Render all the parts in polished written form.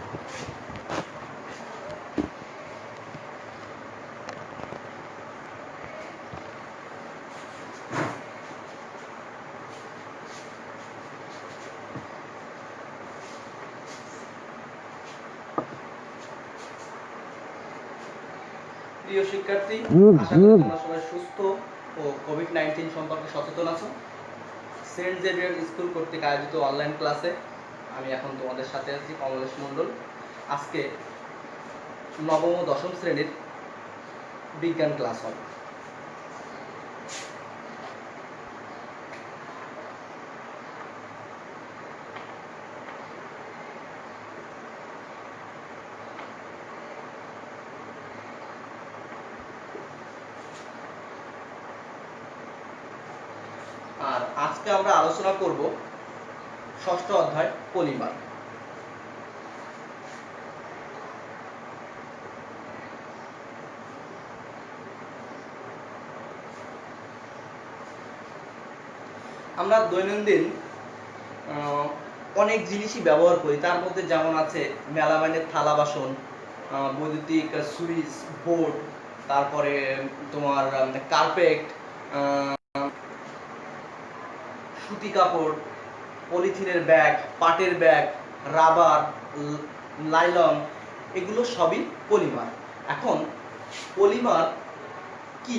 প্রিয় শিক্ষার্থী, আশা করি তোমরা সবাই সুস্থ ও কোভিড-19 সম্পর্কে সচেতন আছো। সেন্ট জেভিয়ার স্কুল কর্তৃক আয়োজিত অনলাইন ক্লাসে আমি এখন তোমাদের সাথে আছি, কমলেশ মণ্ডল। আজকে নবম ও দশম শ্রেণীর বিজ্ঞান ক্লাস হবে। আর আজকে আমরা আলোচনা করব ষষ্ঠ অধ্যায় পলিমার। আমরা দৈনন্দিন অনেক জিনিসই ব্যবহার করি, তার মধ্যে যেমন আছে মেলামাইনের থালা বাসন, বৈদ্যুতিক সুইচ বোর্ড, তারপরে তোমার কার্পেট, সুতি কাপড়, পলিথিনের ব্যাগ, পাটের ব্যাগ, রাবার, লাইলন, এগুলো সবই পলিমার। এখন পলিমার কি?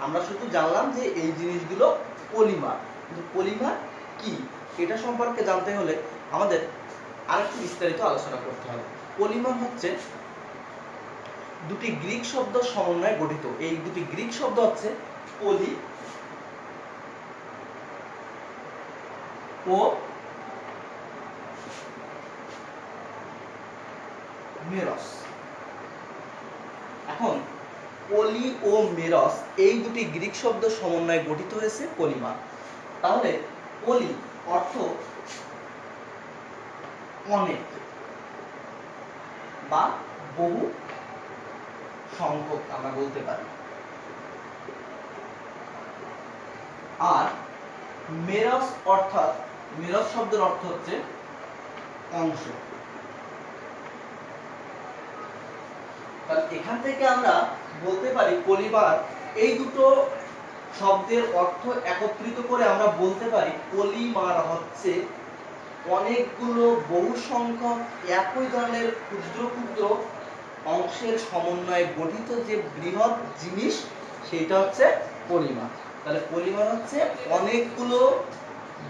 আমরা শুধু জানলাম যে এই জিনিসগুলো পলিমার, কিন্তু পলিমার কি এটা সম্পর্কে জানতে হলে আমাদের আরেকটু বিস্তারিত আলোচনা করতে হবে। পলিমার হচ্ছে দুটি গ্রিক শব্দ সমন্বয়ে গঠিত। এই দুটি গ্রিক শব্দ হচ্ছে পলি ও মেরস। এখন পলি ও মেরস এই দুটি গ্রিক শব্দ সমন্বয়ে গঠিত হয়েছে পলিমার। তাহলে পলি অর্থ অনেক বা বহু সংখ্যক আমরা বলতে পারি, আর মেরস অর্থাৎ মেরস শব্দের অর্থ হচ্ছে অংশ। এখান থেকে আমরা বলতে পারি পলিমার, এই দুটো শব্দের অর্থ একত্রিত করে আমরা বলতে পারি পলিমার হচ্ছে অনেকগুলো বহু সংখ্যক একই ধরনের ক্ষুদ্র ক্ষুদ্র অংশের সমন্বয়ে গঠিত যে বৃহৎ জিনিস, সেটা হচ্ছে পলিমার। তাহলে পলিমার হচ্ছে অনেকগুলো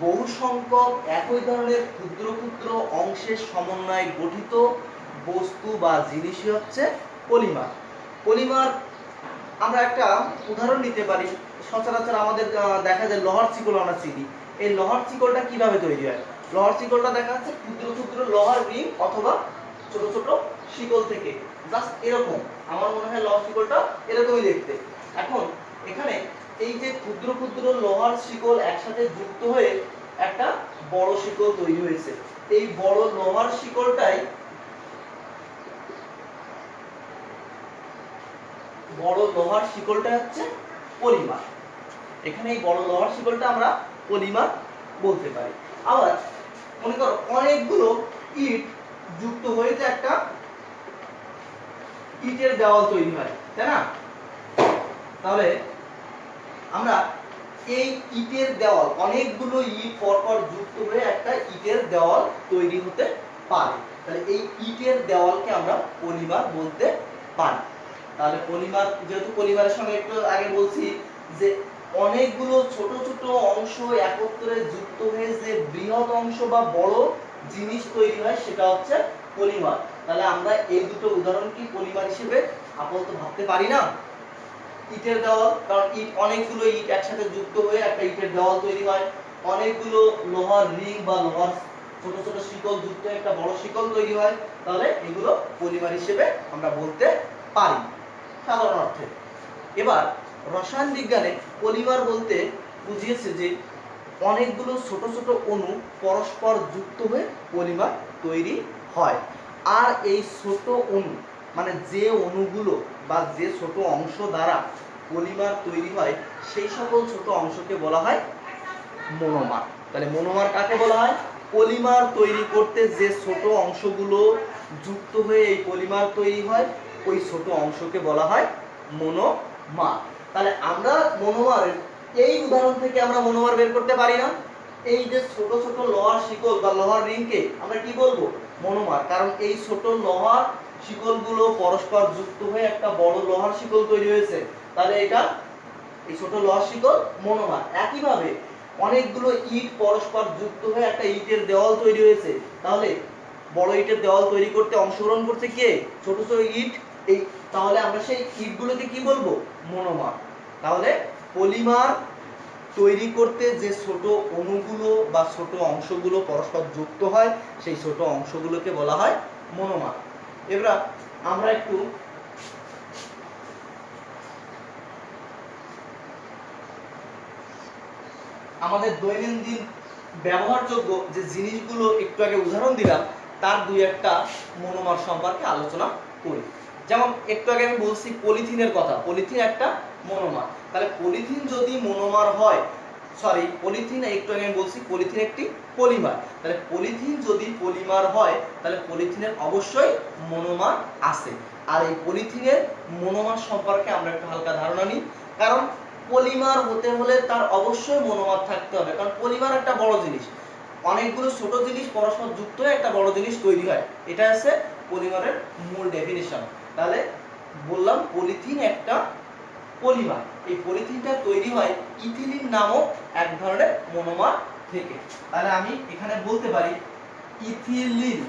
বহু সংখ্যক একই ধরনের ক্ষুদ্র ক্ষুদ্র অংশের সমন্বয়ে গঠিত বস্তু বা জিনিসই হচ্ছে পলিমার। পলিমার আমরা একটা উদাহরণ নিতে পারি। সচরাচর আমাদের দেখা যায় লোহার শিকল আমরা চিনি। এই লোহার শিকলটা কিভাবে তৈরি হয়? লোহার শিকলটা দেখা যাচ্ছে ক্ষুদ্র ক্ষুদ্র লোহার রিং অথবা ছোট ছোট শিকল থেকে, জাস্ট এরকম। আমার মনে হয় লোহার শিকলটা এরকমই দেখতে। এখন এখানে এই যে ক্ষুদ্র ক্ষুদ্র লোহার শিকল একসাথে যুক্ত হয়ে একটা বড় শিকল তৈরি হয়েছে। এই বড় লোহার শিকলটাই হচ্ছে পলিমার। এখানে এই বড় লোহার শিকলটা আমরা পলিমার বলতে পারি। আবার মনে করো অনেকগুলো ইট যুক্ত হয়ে যে একটা ইটের দেওয়াল তৈরি হয়, তাই না? তাহলে আমরা এই ইটের দেওয়াল, অনেকগুলো ইট পরপর যুক্ত হয়ে একটা ইটের দেওয়াল তৈরি হতে পারে। তাহলে এই ইটের দেওয়ালকে আমরা পলিমার বলতে পারি। তাহলে পলিমার, যেহেতু পলিমারের সঙ্গে একটু আগে বলছি যে অনেকগুলো ছোট ছোট অংশ একত্রে যুক্ত হয়ে যে বৃহৎ অংশ বা বড় জিনিস তৈরি হয়, সেটা হচ্ছে পলিমার। তাহলে আমরা এই দুটো উদাহরণ কি পলিমার হিসেবে আপাতত ভাবতে পারি না? ইটের দেওয়াল, কারণ ইট, অনেকগুলো ইট একসাথে যুক্ত হয়ে একটা ইটের দেওয়াল তৈরি হয়। অনেকগুলো লোহার রিং বা লোহার ছোট ছোট শিকল যুক্ত হয়ে একটা বড় শিকল তৈরি হয়। তাহলে এগুলো পলিমার হিসেবে আমরা বলতে পারি সাধারণ অর্থে। এবার রসায়ন বিজ্ঞানে পলিমার বলতে বুঝিয়েছে যে অনেকগুলো ছোট ছোট অণু পরস্পর যুক্ত হয়ে পলিমার তৈরি হয়। আর এই ছোট অণু মানে যে অণুগুলো বা যে ছোট অংশ দ্বারা পলিমার তৈরি হয়, সেই সকল ছোট অংশকে বলা হয় মনোমার। তাহলে মনোমার কাকে বলা হয়? পলিমার তৈরি করতে যে ছোট অংশগুলো যুক্ত হয়ে এই পলিমার তৈরি হয় ওই ছোট অংশকে বলা হয় মনোমার। তাহলে আমরা মনোমারের এই উদাহরণ থেকে আমরা মনোমার বের করতে পারি না? এই যে ছোট ছোট লোহার শিকল বা লোহার রিংকে আমরা কি বলবো? মনোমার। কারণ এই ছোট লোহার শিকলগুলো পরস্পর যুক্ত হয়ে একটা বড় লোহার শিকল তৈরি হয়েছে। তাহলে এটা এই ছোট লোহার শিকল মনোমার। একইভাবে অনেকগুলো ইট পরস্পর যুক্ত হয়ে একটা ইটের দেওয়াল তৈরি হয়েছে। তাহলে বড় ইটের দেওয়াল তৈরি করতে অংশগ্রহণ করছে কে? ছোট ছোট ইট। এই তাহলে আমরা সেই ইটগুলোকে কি বলবো? মনোমার। তাহলে পলিমার তৈরি করতে যে ছোট অণুগুলো বা ছোট অংশগুলো পরস্পর যুক্ত হয় সেই ছোট অংশগুলোকে বলা হয় মনোমার। এবার আমরা একটু আমাদের দৈনন্দিন ব্যবহারযোগ্য যে জিনিসগুলো একটু আগে উদাহরণ দিলাম তার দুই একটা মনোমার সম্পর্কে আলোচনা করি। যেমন একটু আগে আমি বলছি পলিথিনের কথা, পলিথিন একটা মনোমার। তাহলে পলিথিন যদি মনোমার হয়, পলিথিন একটু আগে আমি বলছি পলিথিন একটি পলিমার। তাহলে পলিথিন যদি পলিমার হয় তাহলে পলিথিনের অবশ্যই মনোমার আছে। আর এই পলিথিনের মনোমার সম্পর্কে আমরা একটু হালকা ধারণা নিই। কারণ পলিমার হতে হলে তার অবশ্যই মনোমার থাকতে হবে, কারণ পলিমার একটা বড় জিনিস, অনেকগুলো ছোট জিনিস পরস্পর যুক্ত হয়ে একটা বড় জিনিস তৈরি হয়। এটা আছে পলিমারের মূল ডেফিনিশন। তাহলে বললাম পলিথিন একটা পলিমার। এই পলিথিনটা তৈরি হয় ইথিলিন নামক এক ধরনের মনোমার থেকে। তাহলে আমি এখানে বলতে পারি ইথিলিন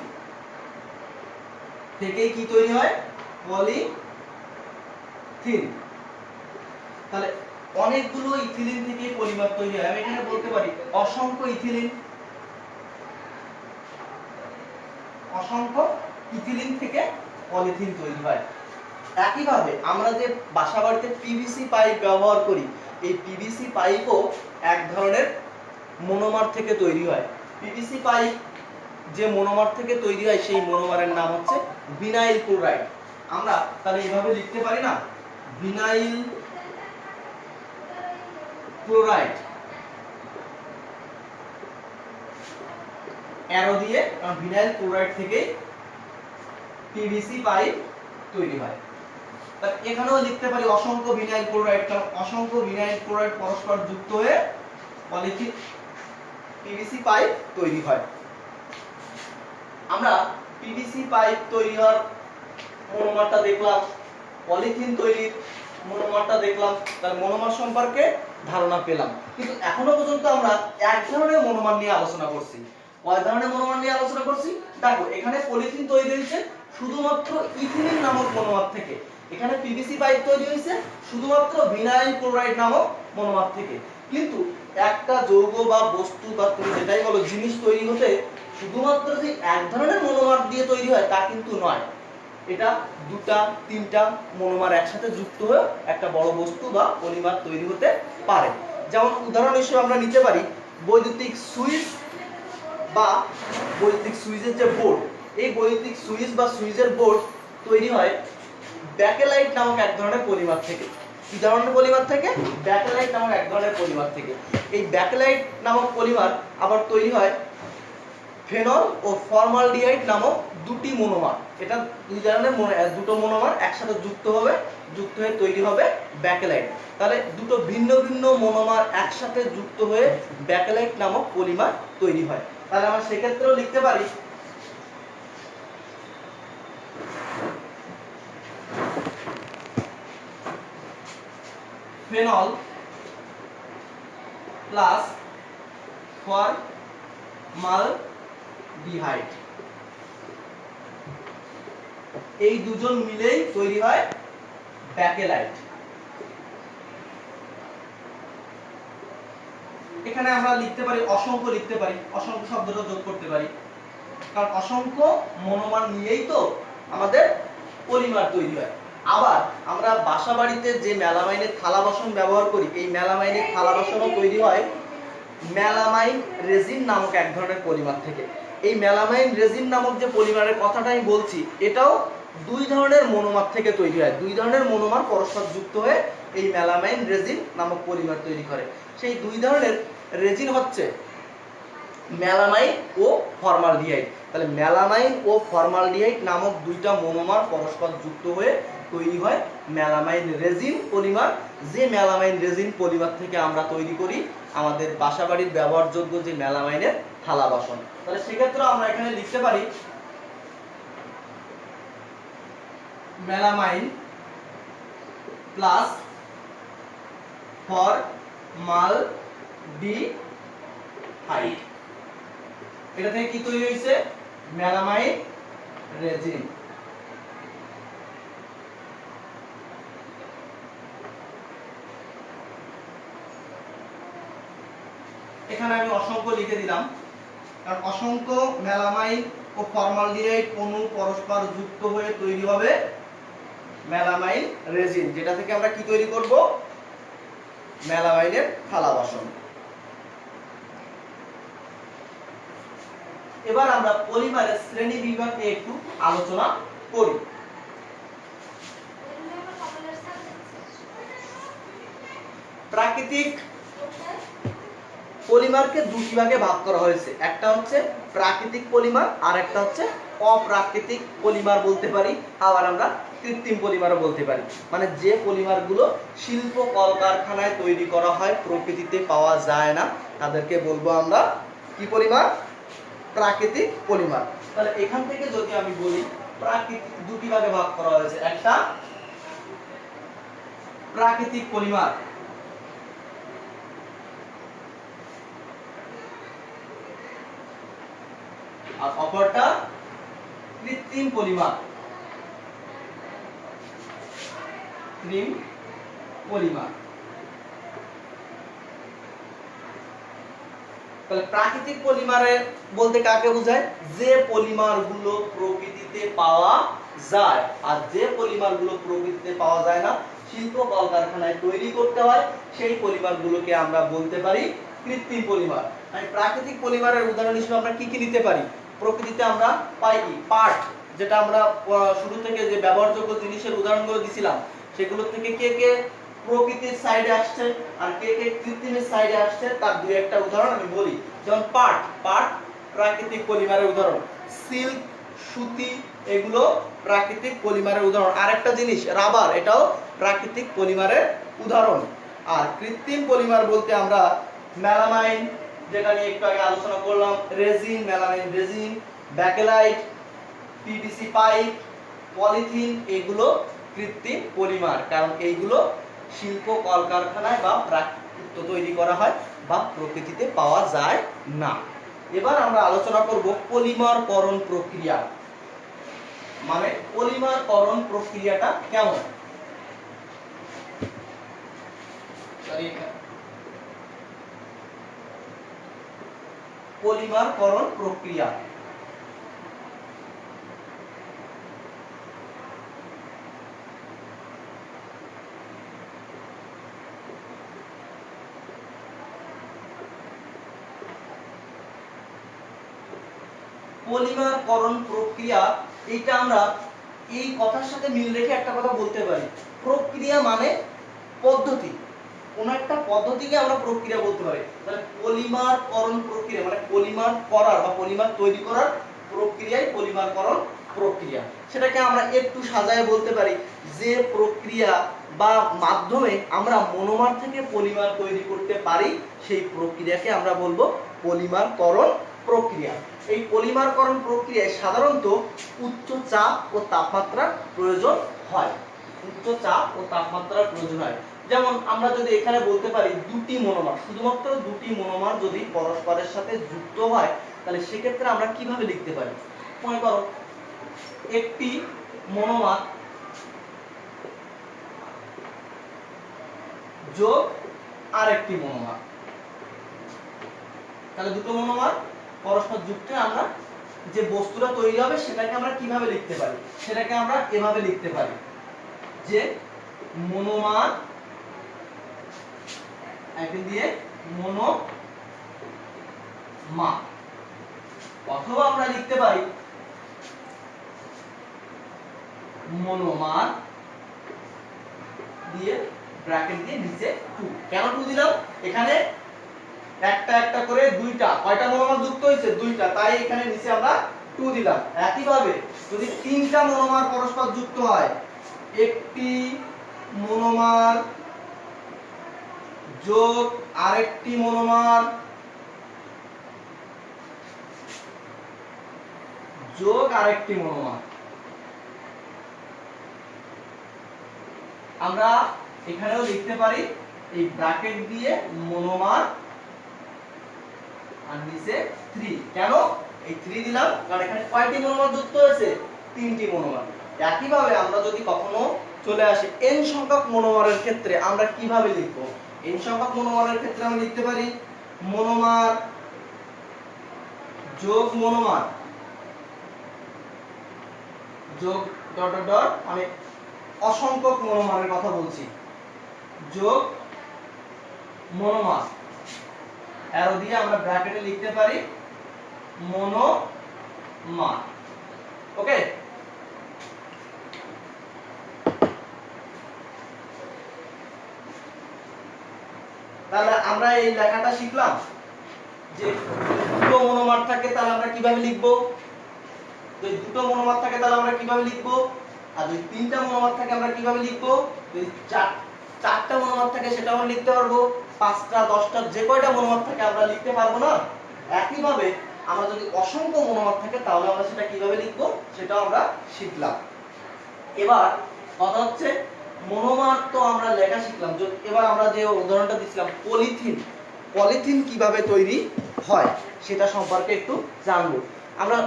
থেকে কি তৈরি হয়? পলিথিন। তাহলে অনেকগুলো ইথিলিন থেকে পলিমার তৈরি হয়। আমি এখানে বলতে পারি অসংখ্য ইথিলিন, অসংখ্য ইথিলিন থেকে পলিথিন তৈরি হয়। একইভাবে আমরা যে বাসাবাড়িতে পিভিসি পাইপ ব্যবহার করি, এই পিভিসি পাইপও এক ধরনের মনোমার থেকে তৈরি হয়। পিভিসি পাইপ যে মনোমার থেকে তৈরি হয় সেই মনোমারের নাম হচ্ছে ভিনাইল ক্লোরাইড। আমরা তাহলে এইভাবে লিখতে পারি না, ভিনাইল ক্লোরাইড অ্যারো দিয়ে, কারণ ভিনাইল ক্লোরাইড থেকে পিভিসি পাইপ তৈরি হয়। তাহলে এখানেও লিখতে পারি অসংখ্য ভিনাইল ক্লোরাইড, কারণ অসংখ্য ভিনাইল ক্লোরাইড পরস্পর যুক্ত হয়ে পলিথিন পিভিসি পাইপ তৈরি হয়। আমরা পিভিসি পাইপ তৈরি হওয়ার মনোমারটা দেখলাম, পলিথিন তৈরির মনোমারটা দেখলাম। তার মনোমার সম্পর্কে ধারণা পেলাম। কিন্তু এখনো পর্যন্ত আমরা এক ধরনের মনোমার নিয়ে আলোচনা করছি। কয় ধরনের মনোমার নিয়ে আলোচনা করছি? দেখো এখানে পলিথিন তৈরি হয়েছে শুধুমাত্র ইথিলিন নামক মনোমার থেকে। এখানে পিভিসি পাইপ তৈরি হয়েছে শুধুমাত্র ভিনাইল ক্লোরাইড নামক মনোমার থেকে। কিন্তু একটা যৌগ বা বস্তু বা তুমি যেটাই বলো জিনিস তৈরি হতে শুধুমাত্র যে এক ধরনের মনোমার দিয়ে তৈরি হয় তা কিন্তু নয়। এটা দুটা তিনটা মনোমার একসাথে যুক্ত হয়ে একটা বড় বস্তু বা পলিমার তৈরি হতে পারে। যেমন উদাহরণ হিসেবে আমরা নিতে পারি বৈদ্যুতিক সুইচ বা বৈদ্যুতিক সুইচের যে বোর্ড, এই বৈদ্যুতিক সুইচ বা সুইচের বোর্ড তৈরি হয় ব্যাকেলাইট নামক এক ধরনের পলিমার থেকে। কি ধরনের পলিমার থেকে? ব্যাকেলাইট নামক এক ধরনের পলিমার থেকে। এই ব্যাকেলাইট নামক পলিমার আবার তৈরি হয় ফেনল ও ফর্মালডিহাইড নামক দুটি মনোমার। এটা দুই ধরনের দুটো মনোমার একসাথে যুক্ত হয়ে তৈরি হবে ব্যাকেলাইট। তাহলে দুটো ভিন্ন ভিন্ন মনোমার একসাথে যুক্ত হয়ে ব্যাকেলাইট নামক পলিমার তৈরি হয়। তাহলে আমরা সেক্ষেত্রেও লিখতে পারি ফেনল প্লাস ফর্মালডিহাইড, এই দুজন মিলেই তৈরি হয় ব্যাকেলাইট। এখানে আমরা লিখতে পারি অসংখ্য, লিখতে পারি অসংখ্য শব্দটা যোগ করতে পারি, কারণ অসংখ্য মনোমার নিয়েই তো আমাদের পলিমার তৈরি হয়। আবার আমরা বাসা বাড়িতে যে মেলামাইনের থালা বাসন ব্যবহার করি, এই মেলামাইনের থালা বাসনও তৈরি হয় মেলামাইন রেজিন নামক এক ধরনের পলিমার থেকে। এই মেলামাইন রেজিন নামক যে পলিমারের কথাটা আমি বলছি এটাও দুই ধরনের মনোমার থেকে তৈরি হয়। দুই ধরনের মনোমার পরস্পর যুক্ত হয়ে এই মেলামাইন রেজিন নামক পলিমার তৈরি করে। সেই দুই ধরনের রেজিন হচ্ছে মেলামাইন ও ফর্মালডিহাইড। তাহলে মেলামাইন ও ফর্মালডিহাইড নামক দুইটা মনোমার পরস্পর যুক্ত হয়ে তৈরি হয় মেলামাইন রেজিন পলিমার। যে মেলামাইন রেজিন পলিমার থেকে আমরা তৈরি করি আমাদের বাসাবাড়ির ব্যবহারযোগ্য যে মেলামাইনের থালা বাসন। তাহলে সেক্ষেত্রে আমরা এখানে লিখতে পারি মেলামাইন প্লাস ফর্মালডিহাইড। এটা থেকে কি তৈরি হয়েছে? Melamine resin. এখানে আমি অসংখ্য লিখে দিলাম, কারণ অসংখ্য মেলামাইন ও ফর্মালডিহাইড অণু পরস্পর যুক্ত হয়ে তৈরি হবে মেলামাইন রেজিন, যেটা থেকে আমরা কি তৈরি করব? মেলামাইনের থালা বাসন। এবার আমরা পলিমারের শ্রেণী বিভাগ নিয়ে একটু আলোচনা করি। প্রাকৃতিক পলিমারকে দুটি ভাগে ভাগ করা হয়েছে, একটা হচ্ছে প্রাকৃতিক পলিমার আর একটা হচ্ছে অপ্রাকৃতিক পলিমার বলতে পারি, আবার আমরা কৃত্রিম পলিমারও বলতে পারি। মানে যে পলিমারগুলো শিল্প কলকারখানায় তৈরি করা হয়, প্রকৃতিতে পাওয়া যায় না, তাদেরকে বলবো আমরা কি পলিমার? প্রাকৃতিক পলিমার। তাহলে এখান থেকে যদি আমি বলি প্রাকৃতিক দুটি ভাগে ভাগ করা হয়েছে, একটা প্রাকৃতিক পলিমার আর অপরটা কৃত্রিম পলিমার। কৃত্রিম পলিমার। তাহলে প্রাকৃতিক পলিমারে বলতে কাকে বোঝায়? যে পলিমারগুলো প্রকৃতিতে পাওয়া যায়, আর যে পলিমারগুলো প্রকৃতিতে পাওয়া যায় না, শিল্প কলকারখানায় তৈরি করতে হয়, সেই পলিমারগুলোকে আমরা বলতে পারি কৃত্রিম পলিমার। মানে প্রাকৃতিক পলিমারের উদাহরণ হিসেবে আমরা কি কি নিতে পারি? প্রকৃতিতে আমরা পাই কি? পাট, যেটা আমরা শুরু থেকে যে ব্যবহারযোগ্য জিনিসের উদাহরণগুলো দিছিলাম, সেগুলো থেকে কে কে প্রকৃতির সাইডে আসছে আর কে কে কৃত্রিমের সাইডে আসছে তার দুই একটা উদাহরণ আমি বলি। যেমন পাট, পাট প্রাকৃতিক পলিমারের উদাহরণ। সিল্ক, সুতি, এগুলো প্রাকৃতিক পলিমারের উদাহরণ। আরেকটা জিনিস রাবার, এটাও প্রাকৃতিক পলিমারের উদাহরণ। আর কৃত্রিম পলিমার বলতে আমরা মেলামাইন, যেটা নিয়ে একটু আগে আলোচনা করলাম, resin, melamine resin, bakelite, PVC pipe, polythene, এগুলো কৃত্রিম পলিমার, কারণ এইগুলো শিল্প কলকারখানায় বা প্রাকৃতিক তৈরি করা হয় বা প্রকৃতিতে পাওয়া যায় না। এবার আমরা আলোচনা করব পলিমারকরণ প্রক্রিয়া। মানে পলিমারকরণ প্রক্রিয়াটা কেমন? পলিমারকরণ প্রক্রিয়া পলিমারকরণ প্রক্রিয়া, এটা আমরা এই কথার সাথে মিল রেখে একটা কথা বলতে পারি। প্রক্রিয়া মানে পদ্ধতি, কোন একটা পদ্ধতিকে আমরা প্রক্রিয়া বলতে পারি। তাহলে পলিমারকরণ প্রক্রিয়া মানে পলিমার করার বা পলিমার তৈরি করার প্রক্রিয়াই পলিমারকরণ প্রক্রিয়া। সেটাকে আমরা একটু সাজায় বলতে পারি, যে প্রক্রিয়া বা মাধ্যমে আমরা মনোমার থেকে পলিমার তৈরি করতে পারি, সেই প্রক্রিয়াকে আমরা বলবো পলিমারকরণ প্রক্রিয়া। এই পলিমারকরণ প্রক্রিয়ায় সাধারণত উচ্চ চাপ ও তাপমাত্রার প্রয়োজন হয়। উচ্চ চাপ ও তাপমাত্রার প্রয়োজন হয়। যেমন আমরা যদি এখানে বলতে পারি দুটি মনোমার, শুধুমাত্র দুটি মনোমার যদি পরস্পরের সাথে যুক্ত হয়, তাহলে সেক্ষেত্রে আমরা কিভাবে লিখতে পারি? মনে করো একটি মনোমার যোগ আরেকটি মনোমার, তাহলে দুটো মনোমার পরস্পর যুক্ত আমরা যে বস্তুটা তৈরি হবে সেটাকে আমরা কিভাবে লিখতে পারি? সেটাকে আমরা এভাবে লিখতে পারি যে মনোমার একদিন দিয়ে মনোমা, অথবা আমরা লিখতে পারি মনোমার দিয়ে ব্র্যাকেট দিয়ে নিচে 2। কেন 2 দিলাম? এখানে একটা একটা করে দুইটা, কয়টা মনোমার যুক্ত হয়েছে? দুইটা, তাই এখানে নিচে আমরা 2 দিলাম। একইভাবে যদি তিনটা মনোমার পরস্পর যুক্ত হয়, একটি মনোমার যোগ আরেকটি মনোমার যোগ আরেকটি মনোমার, আমরা এখানেও লিখতে পারি এই ব্র্যাকেট দিয়ে মনোমার আর নিচে 3। কেন এই 3 দিলাম? কারণ এখানে কয়টি মনোমার যুক্ত হয়েছে? তিনটি মনোমার। একইভাবে আমরা যদি কখনো চলে আসি n সংখ্যক মনোমারের ক্ষেত্রে আমরা কিভাবে লিখব? n সংখ্যক মনোমারের ক্ষেত্রে আমরা লিখতে পারি মনোমার যোগ মনোমার যোগ ডট ডট ডট, মানে অসংখ্যক মনোমারের কথা বলছি, যোগ মনোমার, অ্যারো দিয়ে আমরা ব্র্যাকেটে লিখতে পারি মনোমার। ওকে, তাহলে আমরা এই লেখাটা শিখলাম যে দুটো মনোমার থাকে তাহলে আমরা কিভাবে লিখব, যদি দুটো মনোমার থাকে তাহলে আমরা কিভাবে লিখব, আর যদি তিনটা মনোমার থাকে আমরা কিভাবে লিখব, যদি চারটা মনোমার থাকে সেটা আমরা লিখতে পারবো, পাঁচটা দশটা যে কয়টা মনোমার থাকে আমরা লিখতে পারবো না। একইভাবে আমরা যদি অসংখ্য মনোমার থাকে তাহলে আমরা সেটা কিভাবে লিখব সেটাও আমরা শিখলাম। এবার কথা হচ্ছে মনোমার তো আমরা লেখা শিখলাম, এবার আমরা যে উদাহরণটা দিছিলাম পলিথিন, পলিথিন কিভাবে তৈরি হয় সেটা সম্পর্কে একটু জানবো। আমরা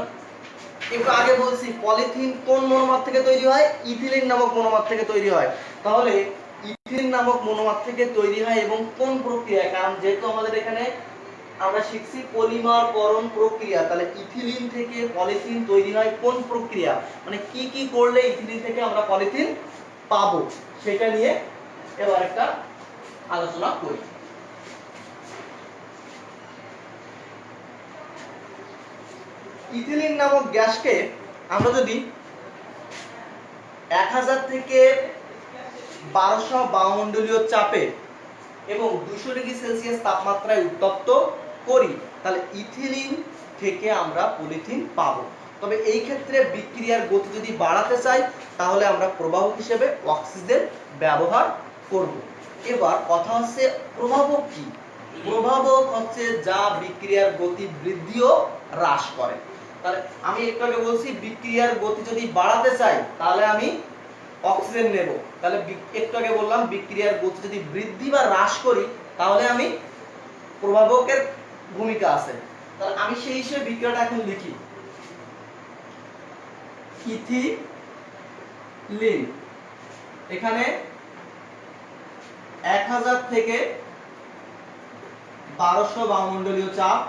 একটু আগে বলছি পলিথিন কোন মনোমার থেকে তৈরি হয়? ইথিলিন নামক মনোমার থেকে তৈরি হয়। তাহলে ইথিলিন নামক মনোমার থেকে তৈরি হয় এবং কোন প্রক্রিয়া? কারণ যেহেতু আমাদের এখানে আমরা শিখছি পলিমারকরণ প্রক্রিয়া, তাহলে ইথিলিন থেকে পলিথিন তৈরি হয় কোন প্রক্রিয়া, মানে কি কি করলে ইথিলিন থেকে আমরা পলিথিন পাবো সেটা নিয়ে এবার একটা আলোচনা করি। ইথিলিন নামক গ্যাসকে আমরা যদি 1000 থেকে 1200 বায়ুমণ্ডলীয় চাপে এবং 200 ডিগ্রি সেলসিয়াস তাপমাত্রায় উত্তপ্ত করি তাহলে ইথিলিন থেকে আমরা পলিথিন পাবো। তবে এই ক্ষেত্রে বিক্রিয়ার গতি যদি বাড়াতে চাই তাহলে আমরা প্রবাহক হিসেবে অক্সিজেন ব্যবহার করব। এবার কথা হচ্ছে প্রভাবক কি? প্রভাবক হচ্ছে যা বিক্রিয়ার গতি বৃদ্ধি ও হ্রাস করে। তাহলে আমি একটু আগে বলছি বিক্রিয়ার গতি যদি বাড়াতে চাই তাহলে আমি অক্সিজেন নেব, তাহলে একটু আগে বললাম বিক্রিয়ার গতি যদি বৃদ্ধি বা হ্রাস করি তাহলে আমি প্রভাবকের ভূমিকা আছে। তাহলে আমি সেই হিসেবে বিক্রিয়াটা এখন লিখি, ইথিলিন এখানে 1000 থেকে 1200 বায়ুমণ্ডলীয় চাপ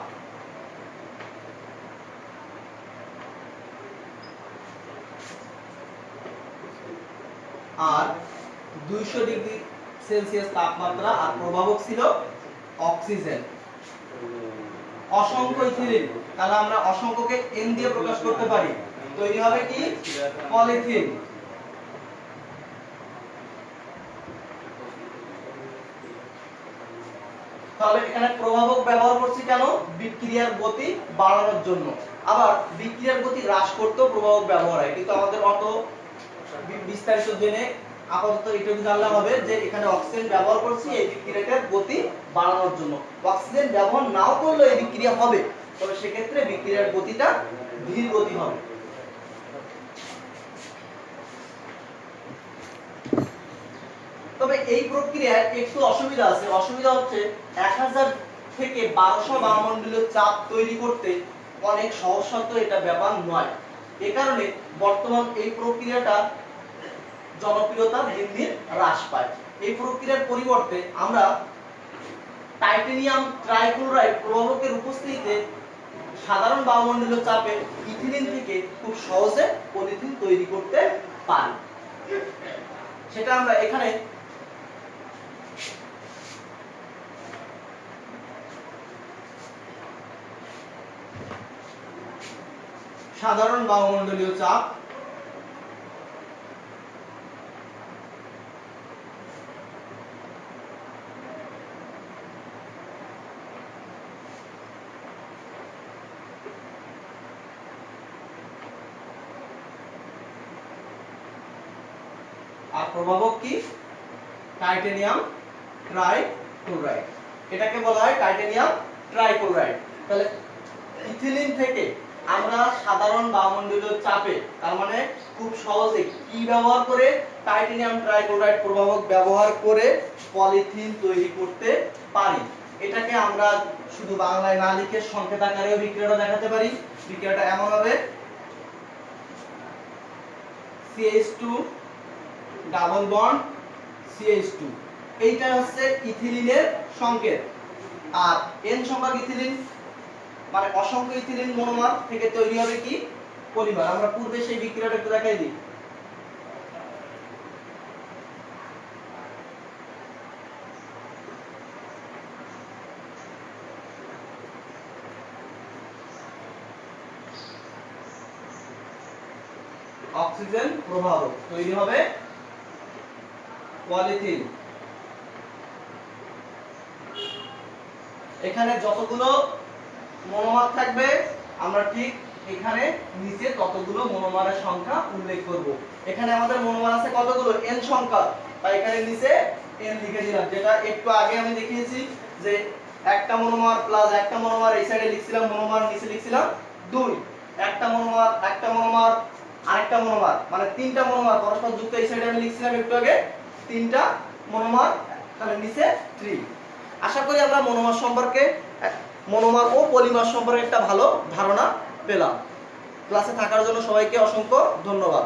আর 200 ডিগ্রি সেলসিয়াস তাপমাত্রা, আর প্রভাবক ছিল অক্সিজেন। অসংখ্য ইথিলিন, তাহলে আমরা অসংখ্যকে n দিয়ে প্রকাশ করতে পারি, তৈরি হবে কি পলিথিন। তাহলে এখানে প্রভাবক ব্যবহার করছি কেন? বিক্রিয়ার গতি বাড়ানোর জন্য। আবার বিক্রিয়ার গতি হ্রাস করতেও প্রভাবক ব্যবহার হয়, কিন্তু আমাদের অত বিস্তারিত জেনে আপাতত এটুকু জানলে হবে যে এখানে অক্সিজেন ব্যবহার করছি এই বিক্রিয়াটার গতি বাড়ানোর জন্য। অক্সিজেন ব্যবহার নাও করলে এই বিক্রিয়া হবে, তবে সেক্ষেত্রে বিক্রিয়ার গতিটা ধীর গতি হবে। তবে এই প্রক্রিয়ায় একটু অসুবিধা আছে। অসুবিধা হচ্ছে 1000 থেকে 1200 বায়ুমণ্ডলীয় চাপ তৈরি করতে অনেক সহজসাধ্য এটা ব্যাপার নয়। এ কারণে বর্তমান এই প্রক্রিয়াটা জনপ্রিয়তা দিন দিন হ্রাস পায়। এই প্রক্রিয়ার পরিবর্তে আমরা টাইটেনিয়াম ট্রাইক্লোরাইড প্রভাবকের উপস্থিতিতে সাধারণ বায়ুমণ্ডলীয় চাপে ইথিলিন থেকে খুব সহজে পলিথিন তৈরি করতে পারি। সেটা আমরা এখানে সাধারণ বায়ুমণ্ডলীয় চাপ প্রভাবক কি? Titanium trichloride. এটাকে বলা হয় টাইটানিয়াম ট্রাইক্লোরাইড। তাহলে ইথিলিন থেকে আমরা সাধারণ বায়ুমণ্ডলীয় চাপে, তার মানে খুব সহজে কি ব্যবহার করে? টাইটানিয়াম ট্রাইক্লোরাইড প্রভাবক ব্যবহার করে পলিথিন তৈরি করতে পারি। এটাকে আমরা শুধু বাংলায় না লিখে সংক্ষেপ আকারেও বিক্রিয়াটা দেখাতে পারি। বিক্রিয়াটা এমন হবে CH2 ডাবল বন্ড CH2, এইটা হচ্ছে ইথিলিনের সংকেত। আর N সংখ্যক ইথিলিন মানে অসংখ্য ইথিলিন মনোমার থেকে তৈরি হবে কি? পলিমার। আমরা পূর্বে সেই বিক্রিয়াটা একটু দেখাই দিই। অক্সিজেন প্রভাবক তৈরি হবে পলিথিন। এখানে যতগুলো মনোমার থাকবে আমরা ঠিক এখানে নিচে ততগুলো মনোমারের সংখ্যা উল্লেখ করব। এখানে আমাদের মনোমার আছে কতগুলো? n সংখ্যা, তাই এখানে নিচে n লিখে দিলাম। যেটা একটু আগে আমি দেখিয়েছি যে একটা মনোমার প্লাস একটা মনোমার, এই সাইডে লিখছিলাম মনোমার, নিচে লিখছিলাম 2। একটা মনোমার আরেকটা মনোমার মানে তিনটা মনোমার পরস্পর যুক্ত, এই সাইডে আমি লিখছিলাম একটু আগে তিনটা মনোমার, তাহলে নিচে 3। আশা করি আমরা মনোমার ও পলিমার সম্পর্কে একটা ভালো ধারণা পেলাম। ক্লাসে থাকার জন্য সবাইকে অসংখ্য ধন্যবাদ।